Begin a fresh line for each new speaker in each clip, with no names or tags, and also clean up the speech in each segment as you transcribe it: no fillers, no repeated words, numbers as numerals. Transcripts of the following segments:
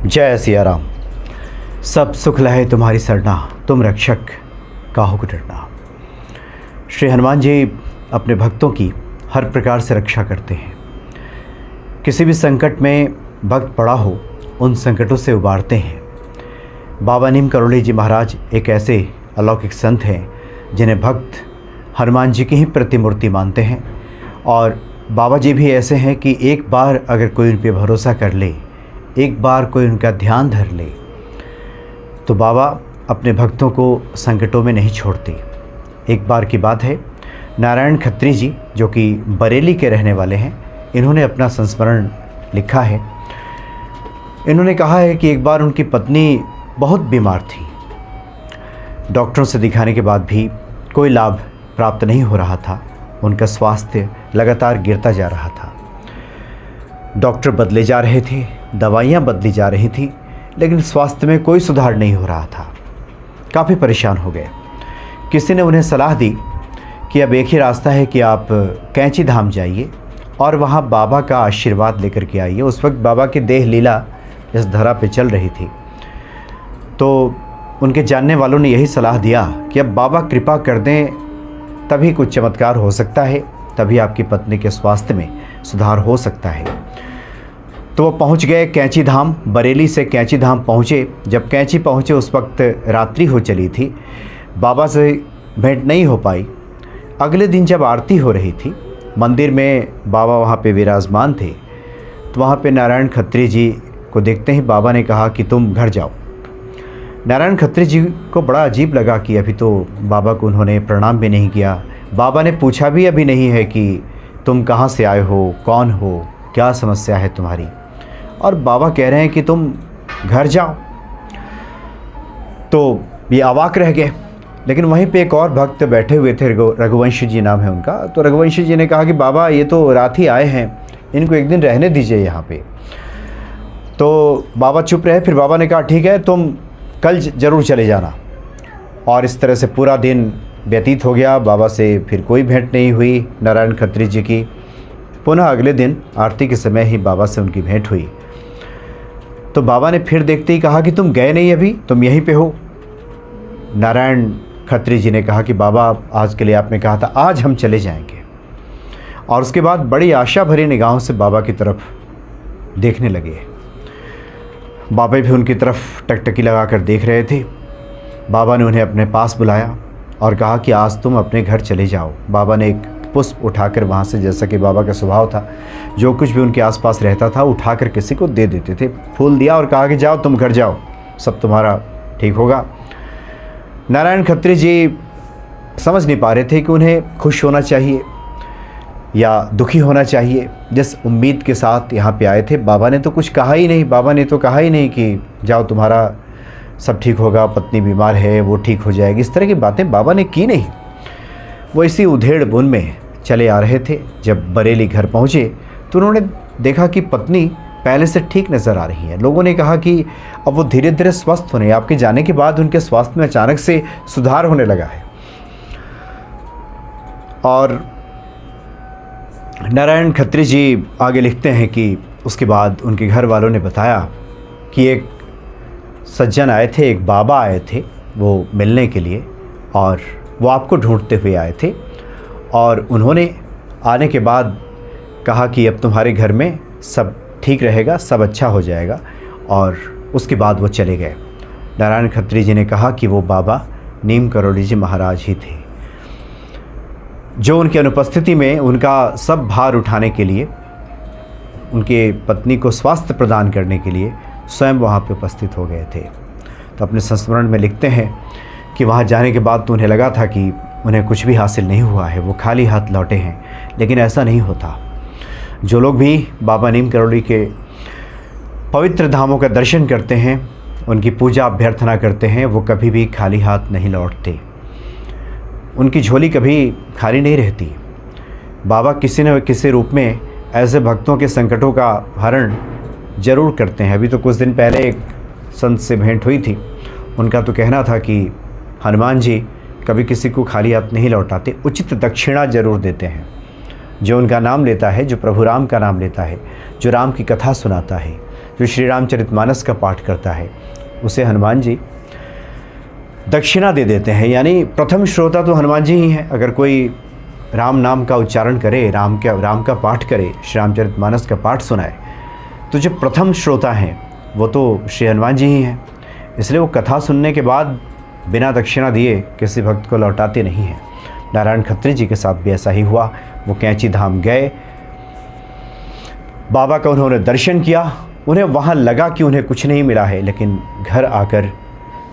जय सिया राम। सब सुख लहे तुम्हारी सरना, तुम रक्षक काहू को डरना। श्री हनुमान जी अपने भक्तों की हर प्रकार से रक्षा करते हैं। किसी भी संकट में भक्त पड़ा हो, उन संकटों से उबारते हैं। बाबा नीम करोली जी महाराज एक ऐसे अलौकिक संत हैं जिन्हें भक्त हनुमान जी की ही प्रतिमूर्ति मानते हैं। और बाबा जी भी ऐसे हैं कि एक बार अगर कोई उन पर भरोसा कर ले, एक बार कोई उनका ध्यान धर ले, तो बाबा अपने भक्तों को संकटों में नहीं छोड़ते। एक बार की बात है, नारायण खत्री जी जो कि बरेली के रहने वाले हैं, इन्होंने अपना संस्मरण लिखा है। इन्होंने कहा है कि एक बार उनकी पत्नी बहुत बीमार थी। डॉक्टरों से दिखाने के बाद भी कोई लाभ प्राप्त नहीं हो रहा था। उनका स्वास्थ्य लगातार गिरता जा रहा था। डॉक्टर बदले जा रहे थे, दवाइयाँ बदली जा रही थी, लेकिन स्वास्थ्य में कोई सुधार नहीं हो रहा था। काफ़ी परेशान हो गए। किसी ने उन्हें सलाह दी कि अब एक ही रास्ता है कि आप कैंची धाम जाइए और वहाँ बाबा का आशीर्वाद लेकर के आइए। उस वक्त बाबा की देह लीला इस धरा पे चल रही थी। तो उनके जानने वालों ने यही सलाह दिया कि अब बाबा कृपा कर दें, तभी कुछ चमत्कार हो सकता है, तभी आपकी पत्नी के स्वास्थ्य में सुधार हो सकता है। तो वो पहुंच गए कैंची धाम। बरेली से कैंची धाम पहुँचे। जब कैंची पहुँचे उस वक्त रात्रि हो चली थी। बाबा से भेंट नहीं हो पाई। अगले दिन जब आरती हो रही थी, मंदिर में बाबा वहाँ पे विराजमान थे, तो वहाँ पे नारायण खत्री जी को देखते ही बाबा ने कहा कि तुम घर जाओ। नारायण खत्री जी को बड़ा अजीब लगा कि अभी तो बाबा को उन्होंने प्रणाम भी नहीं किया। बाबा ने पूछा भी अभी नहीं है कि तुम कहाँ से आए हो, कौन हो, क्या समस्या है तुम्हारी, और बाबा कह रहे हैं कि तुम घर जाओ। तो ये अवाक रह गए। लेकिन वहीं पे एक और भक्त बैठे हुए थे, रघुवंशी जी नाम है उनका। तो रघुवंशी जी ने कहा कि बाबा ये तो रात ही आए हैं, इनको एक दिन रहने दीजिए यहाँ पे। तो बाबा चुप रहे। फिर बाबा ने कहा ठीक है, तुम कल ज़रूर चले जाना। और इस तरह से पूरा दिन व्यतीत हो गया। बाबा से फिर कोई भेंट नहीं हुई नारायण खत्री जी की। पुनः अगले दिन आरती के समय ही बाबा से उनकी भेंट हुई। तो बाबा ने फिर देखते ही कहा कि तुम गए नहीं, अभी तुम यहीं पे हो। नारायण खत्री जी ने कहा कि बाबा आज के लिए आपने कहा था, आज हम चले जाएंगे। और उसके बाद बड़ी आशा भरी निगाहों से बाबा की तरफ देखने लगे। बाबा भी उनकी तरफ टकटकी लगा कर देख रहे थे। बाबा ने उन्हें अपने पास बुलाया और कहा कि आज तुम अपने घर चले जाओ। बाबा ने एक पुष्प उठाकर वहाँ से, जैसा कि बाबा का स्वभाव था, जो कुछ भी उनके आसपास रहता था उठाकर किसी को दे देते थे। फूल दिया और कहा कि जाओ तुम घर जाओ, सब तुम्हारा ठीक होगा। नारायण खत्री जी समझ नहीं पा रहे थे कि उन्हें खुश होना चाहिए या दुखी होना चाहिए। जिस उम्मीद के साथ यहाँ पे आए थे, बाबा ने तो कुछ कहा ही नहीं। बाबा ने तो कहा ही नहीं कि जाओ तुम्हारा सब ठीक होगा, पत्नी बीमार है वो ठीक हो जाएगी, इस तरह की बातें बाबा ने की नहीं। वो इसी उधेड़ बुन में चले आ रहे थे। जब बरेली घर पहुँचे तो उन्होंने देखा कि पत्नी पहले से ठीक नज़र आ रही है। लोगों ने कहा कि अब वो धीरे धीरे स्वस्थ होने, आपके जाने के बाद उनके स्वास्थ्य में अचानक से सुधार होने लगा है। और नारायण खत्री जी आगे लिखते हैं कि उसके बाद उनके घर वालों ने बताया कि एक सज्जन आए थे, एक बाबा आए थे वो मिलने के लिए, और वो आपको ढूंढते हुए आए थे। और उन्होंने आने के बाद कहा कि अब तुम्हारे घर में सब ठीक रहेगा, सब अच्छा हो जाएगा। और उसके बाद वो चले गए। नारायण खत्री जी ने कहा कि वो बाबा नीम करोली जी महाराज ही थे, जो उनकी अनुपस्थिति में उनका सब भार उठाने के लिए, उनके पत्नी को स्वास्थ्य प्रदान करने के लिए स्वयं वहाँ पे उपस्थित हो गए थे। तो अपने संस्मरण में लिखते हैं कि वहाँ जाने के बाद तो उन्हें लगा था कि उन्हें कुछ भी हासिल नहीं हुआ है, वो खाली हाथ लौटे हैं। लेकिन ऐसा नहीं होता। जो लोग भी बाबा नीम करोली के पवित्र धामों का दर्शन करते हैं, उनकी पूजा अभ्यर्थना करते हैं, वो कभी भी खाली हाथ नहीं लौटते। उनकी झोली कभी खाली नहीं रहती। बाबा किसी न किसी रूप में ऐसे भक्तों के संकटों का हरण जरूर करते हैं। अभी तो कुछ दिन पहले एक संत से भेंट हुई थी। उनका तो कहना था कि हनुमान जी कभी किसी को खाली हाथ नहीं लौटाते, उचित दक्षिणा जरूर देते हैं। जो उनका नाम लेता है, जो प्रभु राम का नाम लेता है, जो राम की कथा सुनाता है, जो श्री रामचरितमानस का पाठ करता है उसे हनुमान जी दक्षिणा दे देते हैं। यानी प्रथम श्रोता तो हनुमान जी ही हैं। अगर कोई राम नाम का उच्चारण करे, राम का पाठ करे, श्री रामचरितमानस का पाठ सुनाए, तो जो प्रथम श्रोता हैं वो तो श्री हनुमान जी ही हैं। इसलिए वो कथा सुनने के बाद बिना दक्षिणा दिए किसी भक्त को लौटाते नहीं हैं। नारायण खत्री जी के साथ भी ऐसा ही हुआ। वो कैंची धाम गए, बाबा का उन्होंने दर्शन किया, उन्हें वहाँ लगा कि उन्हें कुछ नहीं मिला है, लेकिन घर आकर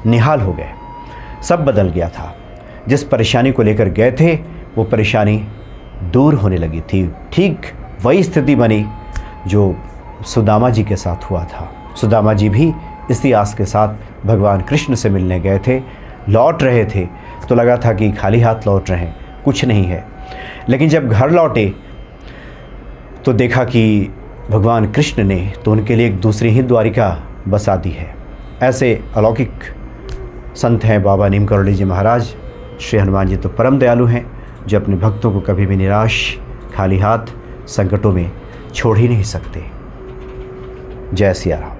निहाल हो गए। सब बदल गया था। जिस परेशानी को लेकर गए थे वो परेशानी दूर होने लगी थी। ठीक वही स्थिति बनी जो सुदामा जी के साथ हुआ था। सुदामा जी भी इसी आस के साथ भगवान कृष्ण से मिलने गए थे। लौट रहे थे तो लगा था कि खाली हाथ लौट रहे हैं, कुछ नहीं है। लेकिन जब घर लौटे तो देखा कि भगवान कृष्ण ने तो उनके लिए एक दूसरी ही द्वारिका बसा दी है। ऐसे अलौकिक संत हैं बाबा नीम करोली जी महाराज। श्री हनुमान जी तो परम दयालु हैं, जो अपने भक्तों को कभी भी निराश, खाली हाथ, संकटों में छोड़ ही नहीं सकते। जय सिया राम।